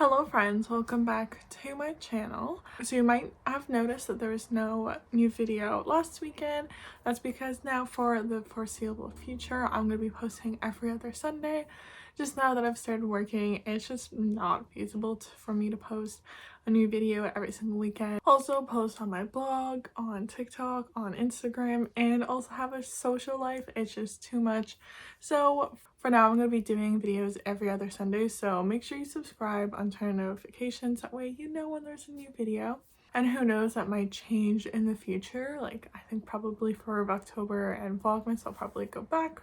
Hello friends, welcome back to my channel. So you might have noticed that there was no new video last weekend. That's because now for the foreseeable future, I'm going to be posting every other Sunday. Just now that I've started working, it's just not feasible for me to post a new video every single weekend. Also post on my blog, on TikTok, on Instagram, and also have a social life. It's just too much. So for now, I'm going to be doing videos every other Sunday, so make sure you subscribe and turn notifications. That way you know when there's a new video. And who knows, that might change in the future. Like, I think probably for October and Vlogmas, I'll probably go back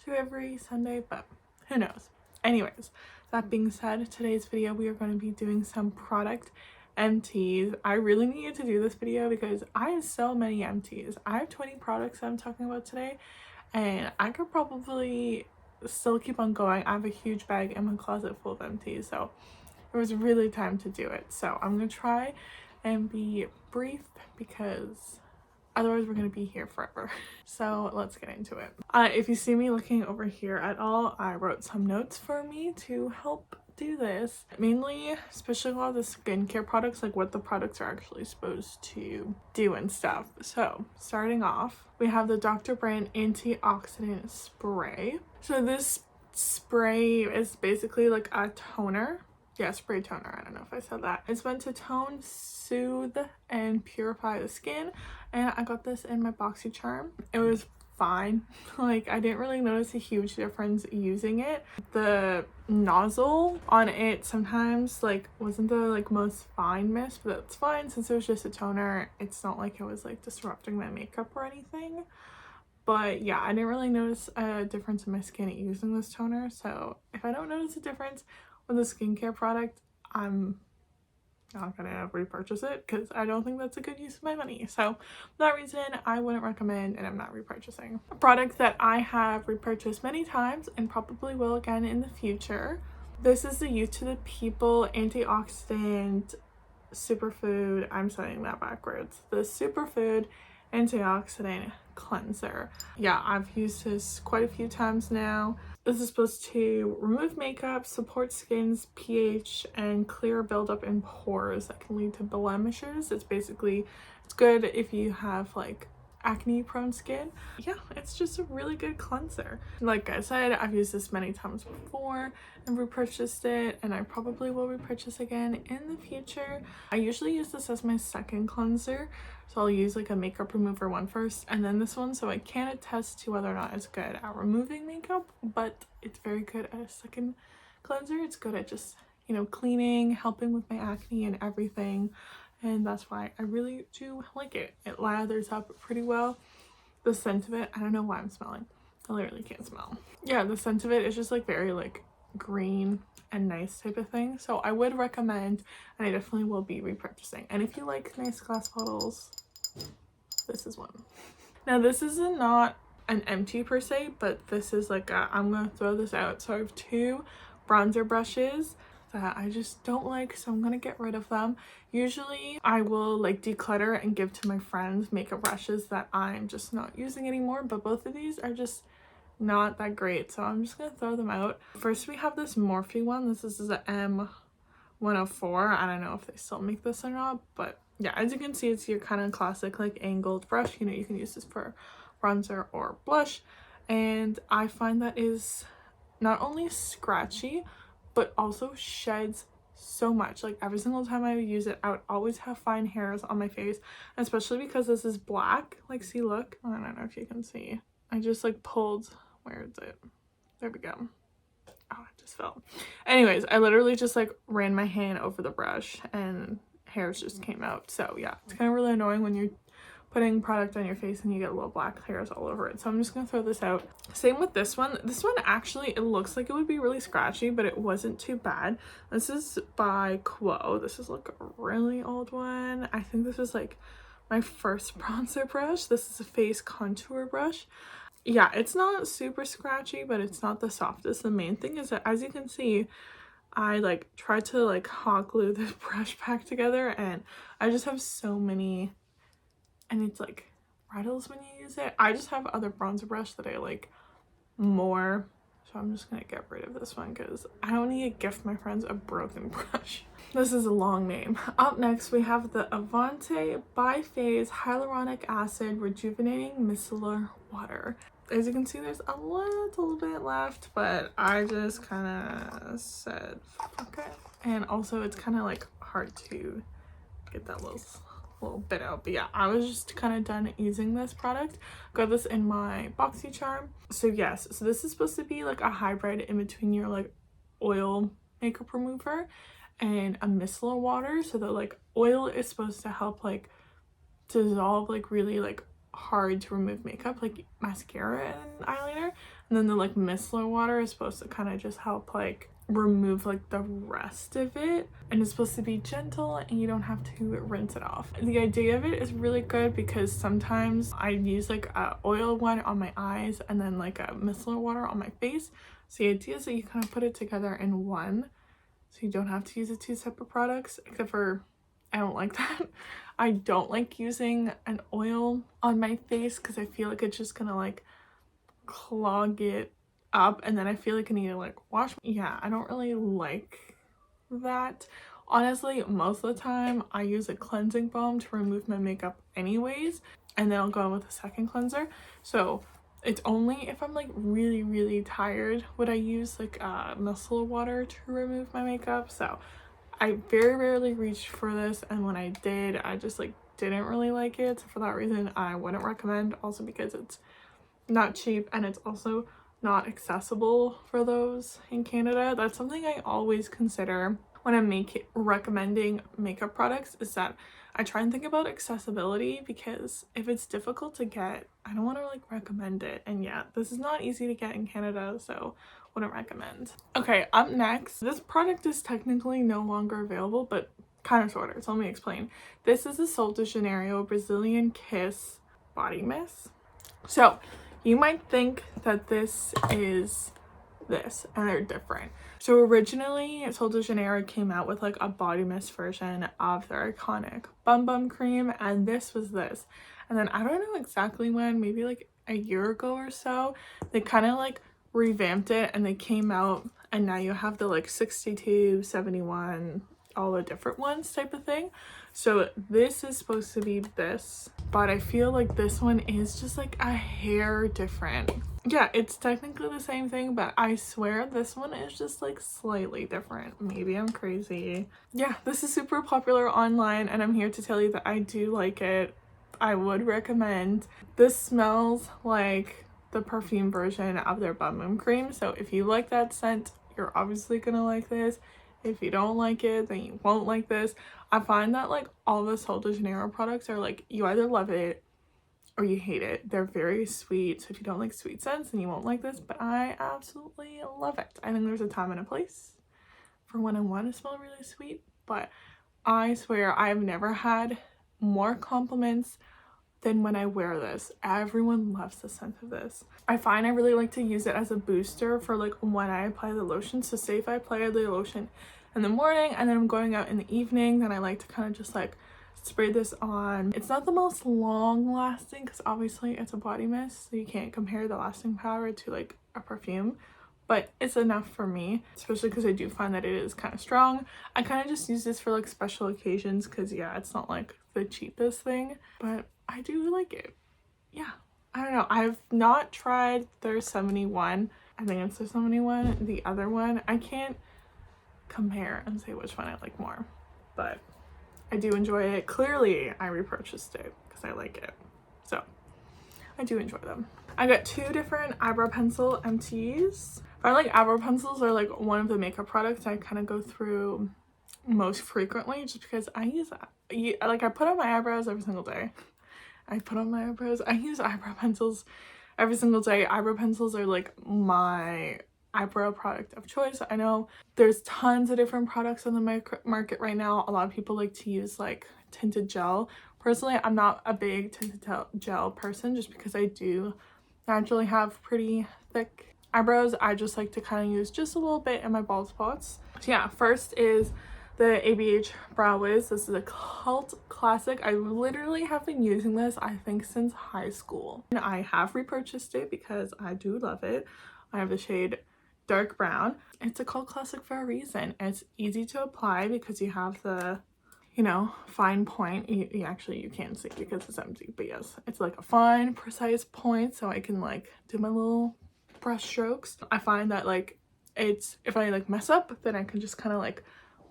to every Sunday, but who knows. Anyways, that being said, today's video we are going to be doing some product empties. I really needed to do this video because I have so many empties. I have 20 products that I'm talking about today, and I could probably still keep on going. I have a huge bag in my closet full of empties, so it was really time to do it. So I'm gonna try and be brief because otherwise we're gonna be here forever. So let's get into it. If you see me looking over here at all, I wrote some notes for me to help do this. Mainly, especially a lot of the skincare products, like what the products are actually supposed to do and stuff. So starting off, we have the Dr. Brand antioxidant spray. So this spray is basically like a toner. Yeah, spray toner. I don't know if I said that. It's meant to tone, soothe, and purify the skin. And I got this in my BoxyCharm. It was fine. Like, I didn't really notice a huge difference using it. The nozzle on it sometimes like wasn't the most fine mist, but that's fine since it was just a toner. It's not like it was like disrupting my makeup or anything. But yeah, I didn't really notice a difference in my skin using this toner. So if I don't notice a difference with a skincare product, I'm not gonna repurchase it because I don't think that's a good use of my money. So for that reason, I wouldn't recommend, and I'm not repurchasing. A product that I have repurchased many times and probably will again in the future. This is the Youth to the People antioxidant superfood. I'm saying that backwards. The superfood antioxidant cleanser. Yeah, I've used this quite a few times now. This is supposed to remove makeup, support skin's pH, and clear buildup in pores that can lead to blemishes. It's good if you have like acne prone skin. Yeah, it's just a really good cleanser. Like I said, I've used this many times before and repurchased it, and I probably will repurchase again in the future. I usually use this as my second cleanser, so I'll use like a makeup remover one first and then this one, so I can't attest to whether or not it's good at removing makeup, but it's very good at a second cleanser. It's good at just, you know, cleaning, helping with my acne and everything. And that's why I really do like it. It lathers up pretty well. The scent of it, I don't know why I'm smelling. I literally can't smell. Yeah, the scent of it is just like very like green and nice type of thing. So I would recommend, and I definitely will be repurchasing. And if you like nice glass bottles, this is one. Now this is not an empty per se, but this is like I'm gonna throw this out. So I have two bronzer brushes that I just don't like, so I'm gonna get rid of them. Usually I will like declutter and give to my friends makeup brushes that I'm just not using anymore, but both of these are just not that great, so I'm just gonna throw them out. First we have this Morphe one. This is the M104. I don't know if they still make this or not, but yeah, as you can see, it's your kind of classic like angled brush. You know, you can use this for bronzer or blush, and I find that is not only scratchy but also sheds so much. Like every single time I use it, I would always have fine hairs on my face, especially because this is black. Like, see, look, I don't know if you can see, I just like pulled, where is it, there we go. Oh, it just fell. Anyways, I literally just like ran my hand over the brush and hairs just came out. So yeah, it's kind of really annoying when you're putting product on your face and you get little black hairs all over it. So I'm just gonna throw this out. Same with this one. This one actually, it looks like it would be really scratchy, but it wasn't too bad. This is by Quo. This is like a really old one. I think this is like my first bronzer brush. This is a face contour brush. Yeah, it's not super scratchy, but it's not the softest. The main thing is that, as you can see, I like tried to like hot glue this brush back together, and I just have so many, and it's like rattles when you use it. I just have other bronzer brush that I like more, So I'm just gonna get rid of this one because I don't need to gift my friends a broken brush. This is a long name. Up next, we have the Avante Biphase Hyaluronic Acid Rejuvenating Micellar Water. As you can see, there's a little bit left, but I just kind of said, okay. And also, it's kind of like hard to get that little bit out. But yeah, I was just kind of done using this product. Got this in my BoxyCharm. So yes, so this is supposed to be like a hybrid in between your like oil makeup remover and a micellar water. So the like oil is supposed to help like dissolve like really like hard to remove makeup like mascara and eyeliner, and then the like micellar water is supposed to kind of just help like remove like the rest of it, and it's supposed to be gentle and you don't have to rinse it off. The idea of it is really good because sometimes I use like a oil one on my eyes and then like a micellar water on my face. So the idea is that you kind of put it together in one, so you don't have to use the two separate products, except for I don't like that. I don't like using an oil on my face because I feel like it's just gonna like clog it up, and then I feel like I need to like wash. Yeah, I don't really like that. Honestly, most of the time I use a cleansing balm to remove my makeup anyways, and then I'll go in with a second cleanser. So it's only if I'm like really tired would I use like micellar water to remove my makeup. So I very rarely reached for this, and when I did, I just like didn't really like it. So for that reason, I wouldn't recommend. Also because it's not cheap and it's also not accessible for those in Canada. That's something I always consider when I'm recommending makeup products, is that I try and think about accessibility, because if it's difficult to get, I don't want to like recommend it. And yeah, this is not easy to get in Canada, so wouldn't recommend. Okay, up next, this product is technically no longer available, but kind of shorter, so let me explain. This is the Sol de Janeiro Brazilian Kiss body mist. So you might think that this is this, and they're different. So originally Sol de Janeiro came out with like a body mist version of their iconic Bum Bum cream, and this was this. And then I don't know exactly when, maybe like a year ago or so, they kind of like revamped it and they came out, and now you have the like 62, 71, all the different ones type of thing. So this is supposed to be this, but I feel like this one is just like a hair different. Yeah, it's technically the same thing, but I swear this one is just like slightly different. Maybe I'm crazy. Yeah, this is super popular online, and I'm here to tell you that I do like it. I would recommend. This smells like the perfume version of their Bum Bum cream, so if you like that scent, you're obviously gonna like this. If you don't like it, then you won't like this. I find that like all the Sol de Janeiro products are like, you either love it or you hate it. They're very sweet, so if you don't like sweet scents, then you won't like this, but I absolutely love it. I think there's a time and a place for when I want to smell really sweet, but I swear I've never had more compliments than when I wear this. Everyone loves the scent of this. I find I really like to use it as a booster for like when I apply the lotion. So say if I apply the lotion in the morning and then I'm going out in the evening, then I like to kind of just like spray this on. It's not the most long lasting because obviously it's a body mist, so you can't compare the lasting power to like a perfume, but it's enough for me, especially because I do find that it is kind of strong. I kind of just use this for like special occasions because yeah, it's not like the cheapest thing, but I do like it. Yeah, I don't know, I've not tried their 71. I think it's the 71. The other one, I can't compare and say which one I like more, but I do enjoy it. Clearly I repurchased it because I like it, so I do enjoy them. I got two different eyebrow pencil empties. I like eyebrow pencils are like one of the makeup products I kind of go through most frequently, just because I use that. Like I put on my eyebrows every single day. I use eyebrow pencils every single day. Eyebrow pencils are like my eyebrow product of choice. I know there's tons of different products on the market right now. A lot of people like to use like tinted gel. Personally, I'm not a big tinted gel person just because I do naturally have pretty thick eyebrows. I just like to kind of use just a little bit in my bald spots. So yeah, first is the ABH Brow Wiz. This is a cult classic. I literally have been using this I think since high school, and I have repurchased it because I do love it. I have the shade dark brown. It's a cult classic for a reason. It's easy to apply because you have the, you know, fine point. Actually, you can't see because it's empty, but yes, it's like a fine, precise point, so I can like do my little brush strokes. I find that like it's, if I like mess up, then I can just kind of like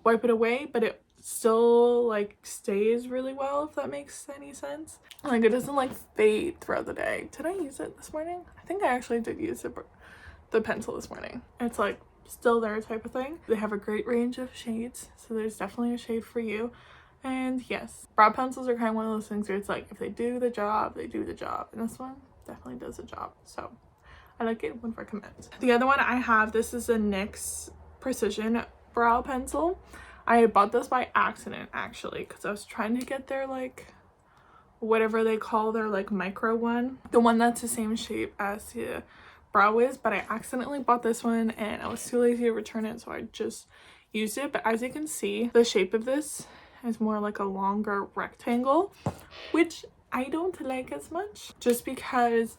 wipe it away, but it still like stays really well, if that makes any sense. Like it doesn't like fade throughout the day. Did I use it this morning? I think I actually did use it, the pencil this morning. It's like still there type of thing. They have a great range of shades, so there's definitely a shade for you. And yes, brow pencils are kind of one of those things where it's like if they do the job, they do the job, and this one definitely does the job, so I like it, would recommend. The other one I have, this is a NYX Precision brow pencil. I bought this by accident actually because I was trying to get their like whatever they call their like micro one, the one that's the same shape as the brow is, but I accidentally bought this one and I was too lazy to return it, so I just used it. But as you can see, the shape of this is more like a longer rectangle, which I don't like as much just because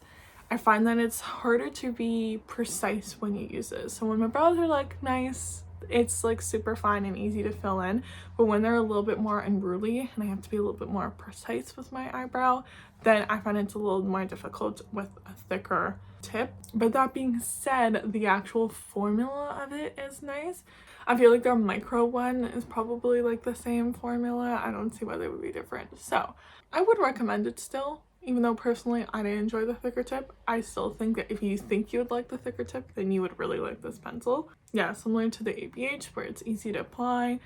I find that it's harder to be precise when you use it. So when my brows are like nice, it's like super fine and easy to fill in, but when they're a little bit more unruly and I have to be a little bit more precise with my eyebrow, then I find it's a little more difficult with a thicker tip. But that being said, the actual formula of it is nice. I feel like their micro one is probably like the same formula. I don't see why they would be different, so I would recommend it still. Even though personally I didn't enjoy the thicker tip, I still think that if you think you would like the thicker tip, then you would really like this pencil. Yeah, similar to the ABH where it's easy to apply,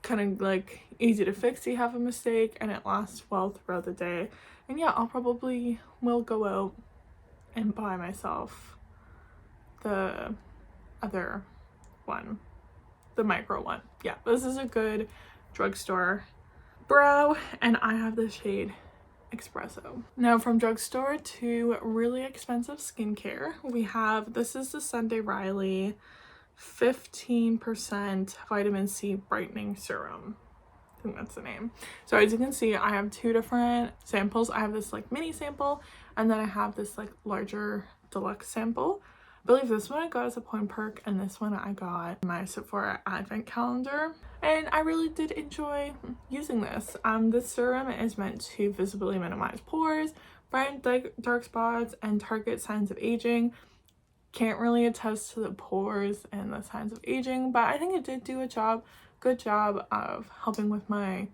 kind of like easy to fix if you have a mistake, and it lasts well throughout the day. And yeah, I'll probably will go out and buy myself the other one, the micro one. Yeah, this is a good drugstore brow, and I have the shade Espresso. Now from drugstore to really expensive skincare, we have, this is the Sunday Riley 15% vitamin C brightening serum. I think that's the name. So as you can see, I have two different samples. I have this like mini sample, and then I have this like larger deluxe sample. I believe this one I got as a point perk, and this one I got my Sephora advent calendar, and I really did enjoy using this. This serum is meant to visibly minimize pores, brighten dark spots, and target signs of aging. Can't really attest to the pores and the signs of aging, but I think it did do a good job of helping with my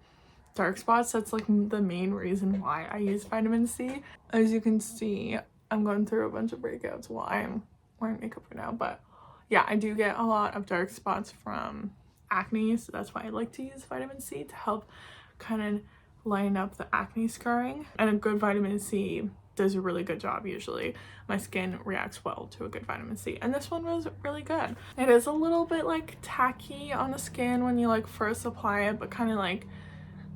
dark spots. That's like the main reason why I use vitamin C. As you can see, I'm going through a bunch of breakouts while I'm wearing makeup right now, but yeah, I do get a lot of dark spots from acne, so that's why I like to use vitamin C to help kind of line up the acne scarring. And a good vitamin C does a really good job. Usually my skin reacts well to a good vitamin C, and this one was really good. It is a little bit like tacky on the skin when you like first apply it, but kind of like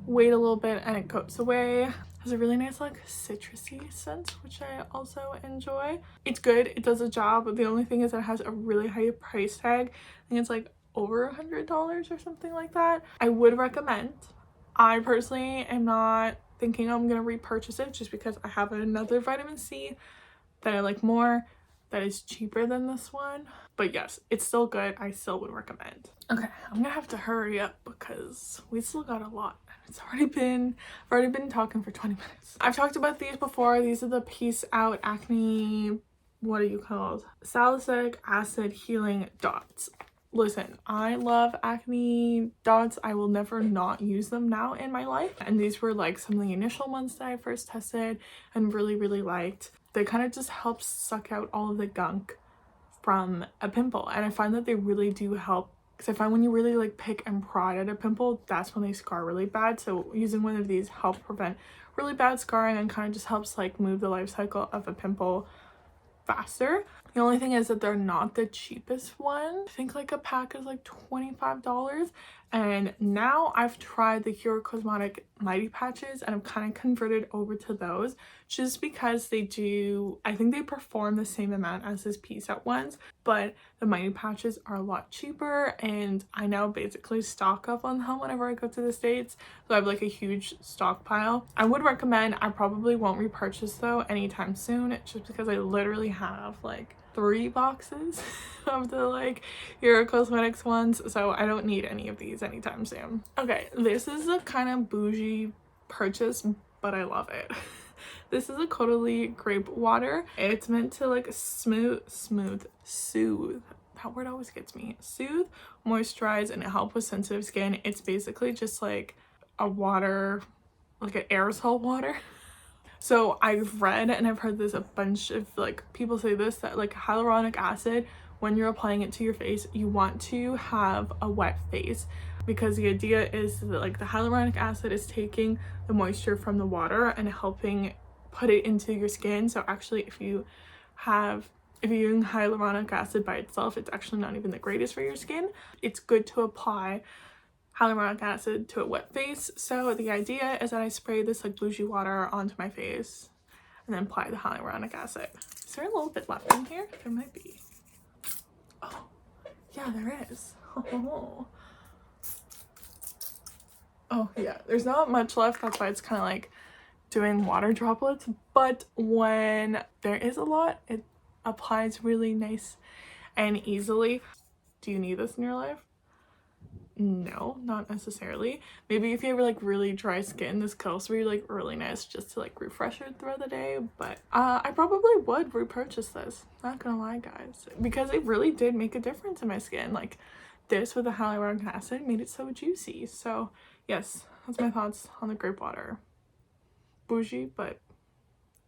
wait a little bit and it goes away. Has a really nice like citrusy scent, which I also enjoy. It's good, it does a job, but the only thing is that it has a really high price tag. I think it's like over $100 or something like that. I would recommend. I personally am not thinking I'm gonna repurchase it just because I have another vitamin C that I like more that is cheaper than this one. But yes, it's still good. I still would recommend. Okay, I'm gonna have to hurry up because we still got a lot. I've already been talking for 20 minutes. I've talked about these before. These are the Peace Out Acne, what are you called? Salicylic acid healing dots. Listen, I love acne dots. I will never not use them now in my life. And these were like some of the initial ones that I first tested and really liked. They kind of just help suck out all of the gunk from a pimple. And I find that they really do help, because I find when you really like pick and prod at a pimple, that's when they scar really bad. So using one of these helps prevent really bad scarring and kind of just helps like move the life cycle of a pimple faster. The only thing is that they're not the cheapest one. I think like a pack is like $25, and now I've tried the Hero Cosmetic Mighty Patches and I've kind of converted over to those just because they do, I think they perform the same amount as this Peace Out ones, but the Mighty Patches are a lot cheaper, and I now basically stock up on them whenever I go to the States, so I have like a huge stockpile. I would recommend. I probably won't repurchase though anytime soon, just because I literally have like 3 boxes of the like Hero Cosmetics ones, so I don't need any of these anytime soon. Okay, this is a kind of bougie purchase, but I love it. This is a Caudalie grape water. It's meant to like soothe, that word always gets me, soothe, moisturize, and help with sensitive skin. It's basically just like a water, like an aerosol water. So I've read and I've heard this a bunch of like people say this, that like hyaluronic acid, when you're applying it to your face, you want to have a wet face, because the idea is that like the hyaluronic acid is taking the moisture from the water and helping put it into your skin. So actually if you're using hyaluronic acid by itself, it's actually not even the greatest for your skin. It's good to apply hyaluronic acid to a wet face. So the idea is that I spray this like bougie water onto my face and then apply the hyaluronic acid. Is there a little bit left in here? There might be. Oh, yeah, there is. Oh yeah, there's not much left. That's why it's kind of like doing water droplets, but when there is a lot, it applies really nice and easily. Do you need this in your life? No, not necessarily. Maybe if you have like really dry skin, this could also be like really nice just to like refresh it throughout the day. But I probably would repurchase this, not gonna lie guys, because it really did make a difference in my skin. Like this with the hyaluronic acid made it so juicy. So yes, that's my thoughts on the grape water. Bougie, but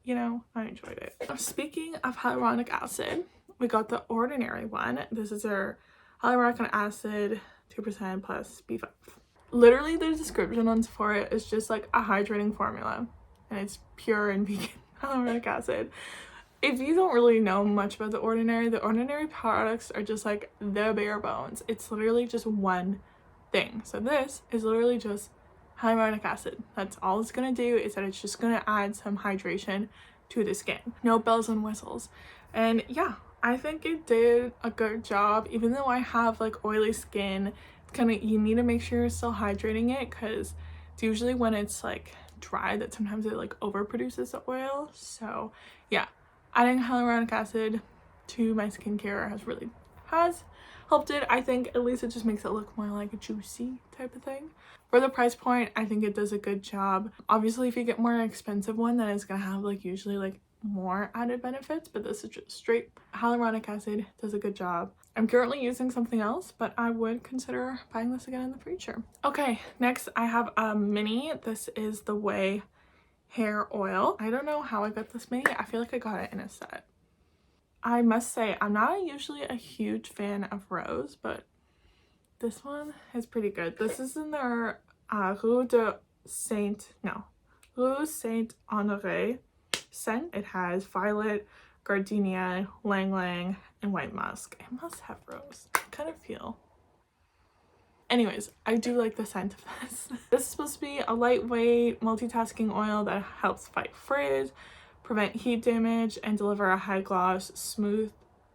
you know, I enjoyed it. Speaking of hyaluronic acid, we got the ordinary one. This is our hyaluronic acid 2% plus B5. Literally the description for it is just like a hydrating formula, and it's pure and vegan hyaluronic acid. If you don't really know much about the ordinary products are just like the bare bones. It's literally just one thing. So this is literally just hyaluronic acid. That's all it's gonna do, is that it's just gonna add some hydration to the skin. No bells and whistles. And yeah, I think it did a good job. Even though I have like oily skin, it's kind of, you need to make sure you're still hydrating it, because it's usually when it's like dry that sometimes it like overproduces the oil. So yeah, adding hyaluronic acid to my skincare has helped it. I think at least it just makes it look more like a juicy type of thing. For the price point, I think it does a good job. Obviously if you get more expensive one, then it's gonna have like usually like more added benefits, but this is just straight hyaluronic acid, does a good job. I'm currently using something else, but I would consider buying this again in the future. Okay, next I have a mini. This is the Way hair oil. I don't know how I got this mini. I feel like I got it in a set. I must say I'm not usually a huge fan of rose, but this one is pretty good. This is in their Rue Saint Honoré scent. It has violet, gardenia, lang lang, and white musk. It must have rose, I kind of feel. Anyways, I do like the scent of this. This is supposed to be a lightweight multitasking oil that helps fight frizz, prevent heat damage, and deliver a high gloss,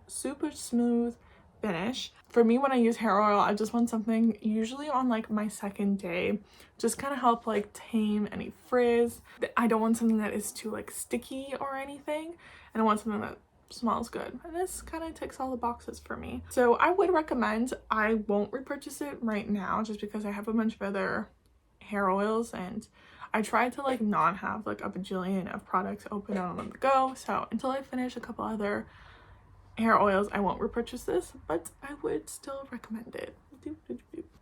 super smooth finish. For me, when I use hair oil, I just want something usually on like my second day, just kind of help like tame any frizz. I don't want something that is too like sticky or anything, and I want something that smells good, and this kind of ticks all the boxes for me. So I would recommend. I won't repurchase it right now just because I have a bunch of other hair oils, and I tried to like not have like a bajillion of products open on the go. So until I finish a couple other hair oils, I won't repurchase this, but I would still recommend it.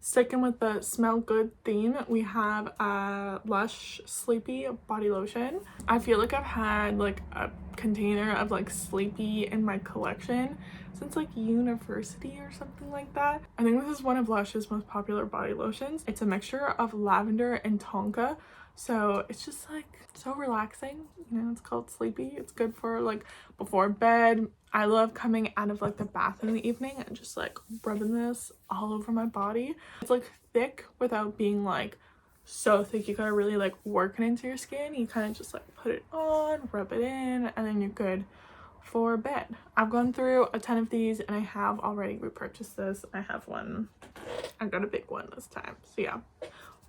Sticking with the smell good theme, we have a Lush Sleepy body lotion. I feel like I've had like a container of like Sleepy in my collection since like university or something like that. I think this is one of Lush's most popular body lotions. It's a mixture of lavender and tonka, so it's just like so relaxing. You know, it's called Sleepy. It's good for like before bed. I love coming out of like the bath in the evening and just like rubbing this all over my body. It's like thick without being like so thick. You gotta really like work it into your skin. You kind of just like put it on, rub it in, and then you're good for bed. I've gone through a ton of these and I have already repurchased this. I have one. I got a big one this time. So yeah,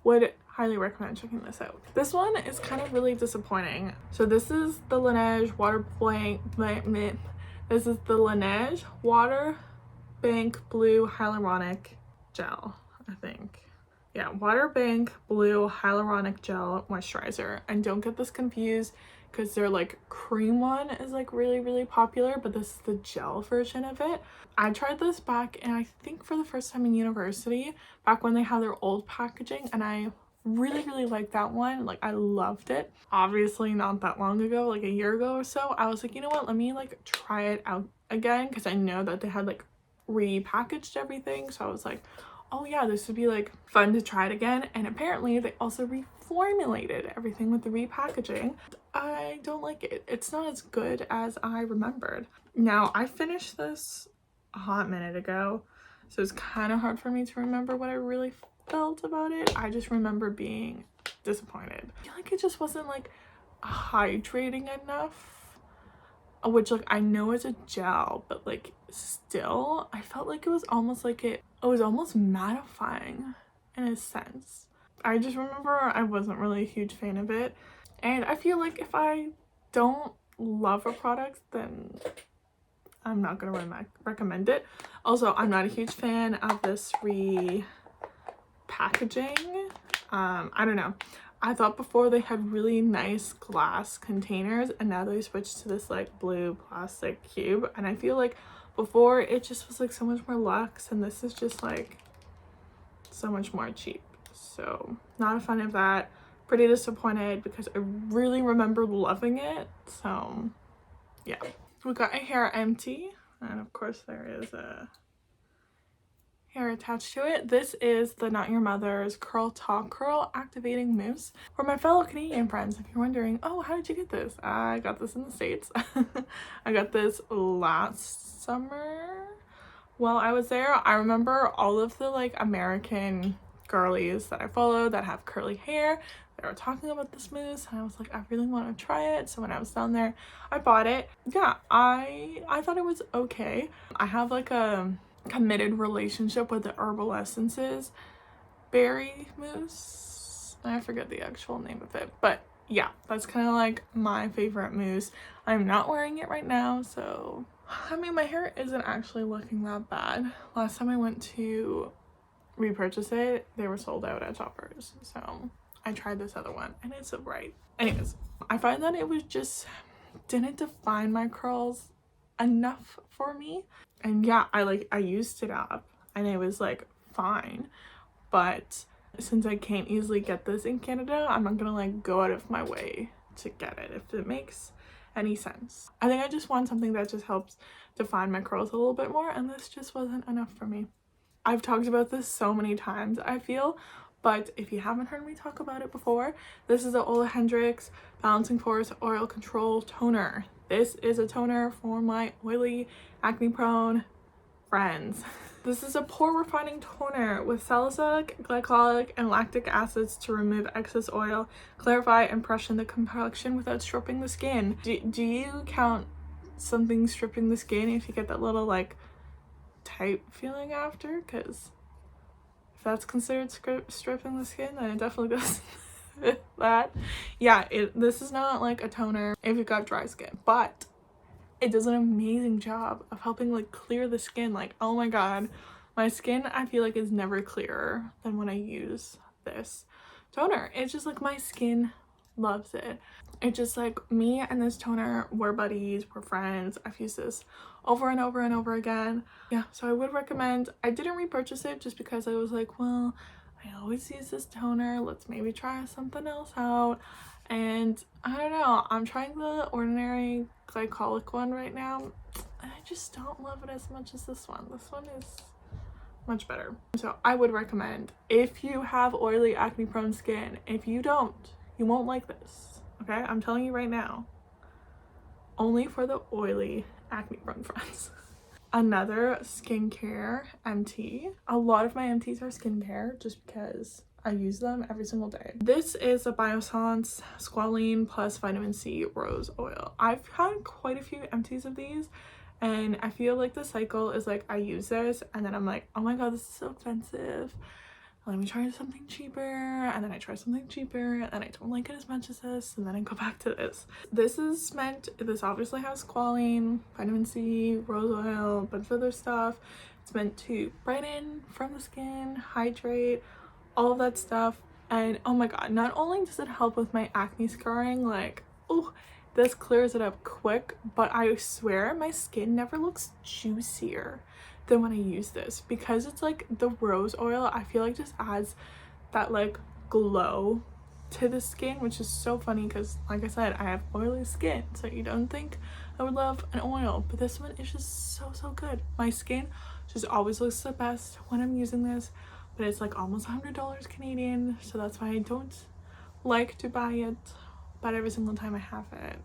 would highly recommend checking this out. This one is kind of really disappointing. So this is the Laneige water blank This is the Laneige Water Bank Blue Hyaluronic Gel, I think. Yeah, Water Bank Blue Hyaluronic Gel Moisturizer. And don't get this confused because their like cream one is like really popular, but this is the gel version of it. I tried this back, and I think for the first time in university, back when they had their old packaging, and I really liked that one. Like, I loved it. Obviously not that long ago, like a year ago or so, I was like, you know what, let me like try it out again, because I know that they had like repackaged everything. So I was like, oh yeah, this would be like fun to try it again. And apparently they also reformulated everything with the repackaging. I don't like it. It's not as good as I remembered. Now, I finished this a hot minute ago, so it's kind of hard for me to remember what I really felt about it. I just remember being disappointed. I feel like it just wasn't like hydrating enough, which like I know it's a gel, but like still I felt like it was almost like it was almost mattifying in a sense. I just remember I wasn't really a huge fan of it, and I feel like if I don't love a product, then I'm not gonna recommend it. Also, I'm not a huge fan of this repackaging. I don't know. I thought before they had really nice glass containers, and now they switched to this like blue plastic cube, and I feel like before it just was like so much more luxe, and this is just like so much more cheap. So not a fan of that. Pretty disappointed because I really remember loving it. So yeah, we got a hair empty, and of course there is a hair attached to it. This is the Not Your Mother's Curl Talk Curl Activating Mousse. For my fellow Canadian friends, if you're wondering, oh, how did you get this? I got this in the States. I got this last summer while I was there. I remember all of the like American girlies that I follow that have curly hair, they were talking about this mousse, and I was like, I really want to try it. So when I was down there, I bought it. Yeah, I thought it was okay. I have like a committed relationship with the Herbal Essences berry mousse. I forget the actual name of it, but yeah, that's kind of like my favorite mousse. I'm not wearing it right now, so I mean, my hair isn't actually looking that bad. Last time I went to repurchase it, they were sold out at Shoppers, so I tried this other one and it's alright. Anyways, I find that it was just didn't define my curls enough for me. And yeah, I used it up and it was like fine, but since I can't easily get this in Canada, I'm not gonna like go out of my way to get it, if it makes any sense. I think I just want something that just helps define my curls a little bit more, and this just wasn't enough for me. I've talked about this so many times, I feel, but if you haven't heard me talk about it before, this is the Ole Hendrix Balancing Force Oil Control Toner. This is a toner for my oily, acne-prone friends. This is a pore refining toner with salicylic, glycolic, and lactic acids to remove excess oil, clarify, and freshen the complexion without stripping the skin. Do you count something stripping the skin if you get that little like tight feeling after? Because if that's considered stripping the skin, then it definitely does that. Yeah, this is not like a toner if you've got dry skin, but it does an amazing job of helping like clear the skin. Like, oh my god, my skin I feel like is never clearer than when I use this toner. It's just like my skin loves it. It's just like me and this toner, we're buddies, we're friends. I've used this over and over and over again. Yeah, so I would recommend. I didn't repurchase it just because I was like, well, I always use this toner, let's maybe try something else out. And I don't know, I'm trying the Ordinary glycolic one right now, and I just don't love it as much as this one. This one is much better. So I would recommend, if you have oily, acne prone skin. If you don't, you won't like this, okay? I'm telling you right now, only for the oily, acne prone friends. Another skincare empty. A lot of my empties are skincare just because I use them every single day. This is a Biossance Squalene plus Vitamin C Rose Oil. I've had quite a few empties of these, and I feel like the cycle is like I use this and then I'm like, oh my god, this is so expensive. let me try something cheaper, and then I try something cheaper, and I don't like it as much as this, and then I go back to this. This obviously has squalene, vitamin C, rose oil, a bunch of other stuff. It's meant to brighten from the skin, hydrate, all of that stuff. And oh my god, not only does it help with my acne scarring, like, oh, this clears it up quick, but I swear my skin never looks juicier than when I use this, because it's like the rose oil, I feel like just adds that like glow to the skin, which is so funny because like I said, I have oily skin, so you don't think I would love an oil, but this one is just so good. My skin just always looks the best when I'm using this, but it's like almost $100 Canadian, so that's why I don't like to buy it, but every single time I have it,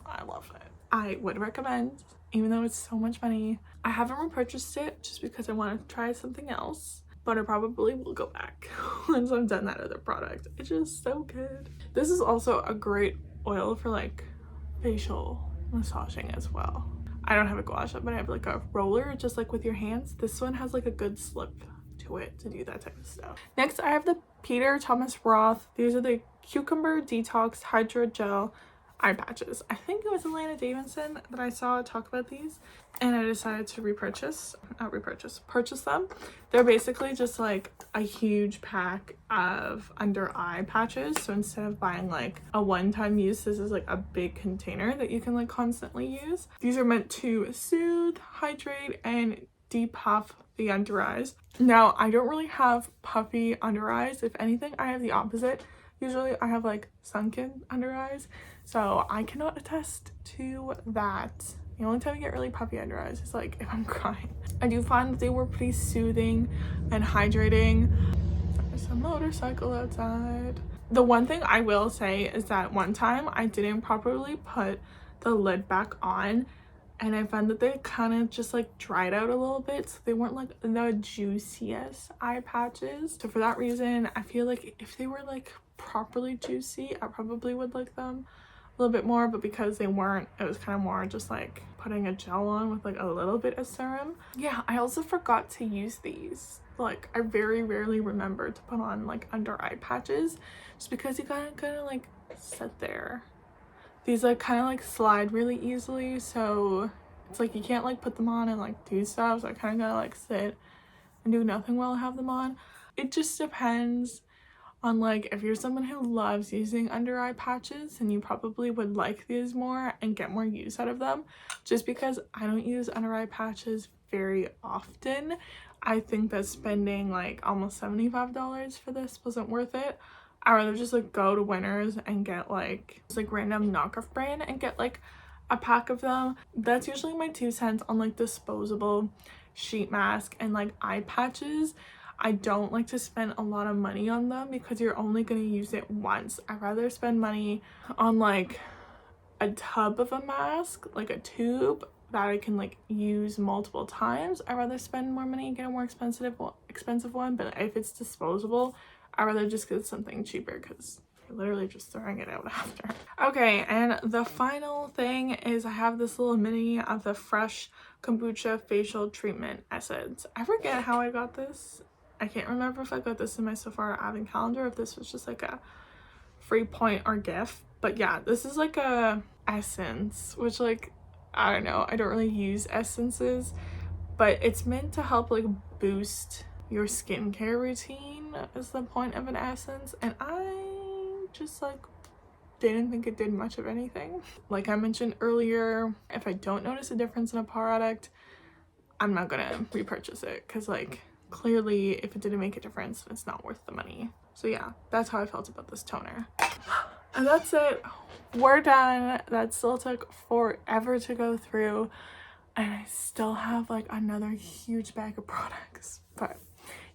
I love it. I would recommend, even though it's so much money. I haven't repurchased it just because I want to try something else, but I probably will go back once I'm done that other product. It's just so good. This is also a great oil for like facial massaging as well. I don't have a gua sha, but I have like a roller, just like with your hands. This one has like a good slip to it to do that type of stuff. Next, I have the Peter Thomas Roth. These are the Cucumber Detox Hydro Gel eye patches. I think it was Elena Davidson that I saw talk about these, and I decided to purchase them. They're basically just like a huge pack of under eye patches, so instead of buying like a one-time use, this is like a big container that you can like constantly use. These are meant to soothe, hydrate, and depuff the under eyes. Now, I don't really have puffy under eyes. If anything, I have the opposite. Usually I have like sunken under eyes, so I cannot attest to that. The only time I get really puffy under eyes is like if I'm crying. I do find that they were pretty soothing and hydrating. There's a motorcycle outside. The one thing I will say is that one time I didn't properly put the lid back on, and I found that they kind of just like dried out a little bit, so they weren't like the juiciest eye patches. So for that reason, I feel like if they were like properly juicy, I probably would like them a little bit more, but because they weren't, it was kind of more just like putting a gel on with like a little bit of serum. Yeah, I also forgot to use these. Like, I very rarely remember to put on like under eye patches, just because you gotta like sit there. These like kind of like slide really easily, so it's like you can't like put them on and like do stuff, so I kind of gotta like sit and do nothing while I have them on. It just depends on like if you're someone who loves using under eye patches, and you probably would like these more and get more use out of them. Just because I don't use under eye patches very often, I think that spending like almost $75 for this wasn't worth it. I'd rather just like go to Winners and get like just like random knockoff brand and get like a pack of them. That's usually my 2 cents on like disposable sheet mask and like eye patches. I don't like to spend a lot of money on them because you're only going to use it once. I'd rather spend money on like a tub of a mask, like a tube that I can like use multiple times. I'd rather spend more money and get a more expensive one, but if it's disposable, I'd rather just get something cheaper because you're literally just throwing it out after. Okay, and the final thing is I have this little mini of the Fresh Kombucha Facial Treatment Essence. I forget how I got this. I can't remember if I got this in my Sephora advent calendar, if this was just like a free point or gift. But yeah, this is like a essence, which like, I don't know, I don't really use essences, but it's meant to help like boost your skincare routine is the point of an essence, and I just like didn't think it did much of anything. Like I mentioned earlier, if I don't notice a difference in a product, I'm not gonna repurchase it, because like clearly if it didn't make a difference, it's not worth the money. So yeah, that's how I felt about this toner. And that's it, we're done. That still took forever to go through, and I still have like another huge bag of products. But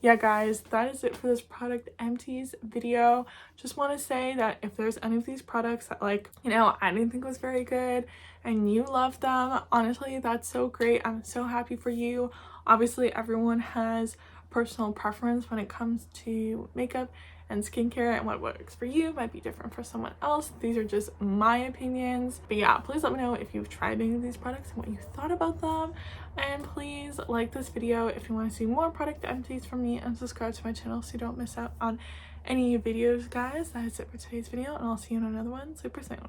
yeah guys, that is it for this product empties video. Just want to say that if there's any of these products that like, you know, I didn't think was very good and you love them, honestly, that's so great. I'm so happy for you. Obviously everyone has personal preference when it comes to makeup and skincare, and what works for you might be different for someone else. These are just my opinions. But yeah, please let me know if you've tried any of these products and what you thought about them. And please like this video if you want to see more product empties from me, and subscribe to my channel so you don't miss out on any videos, guys. That is it for today's video, and I'll see you in another one super soon.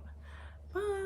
Bye.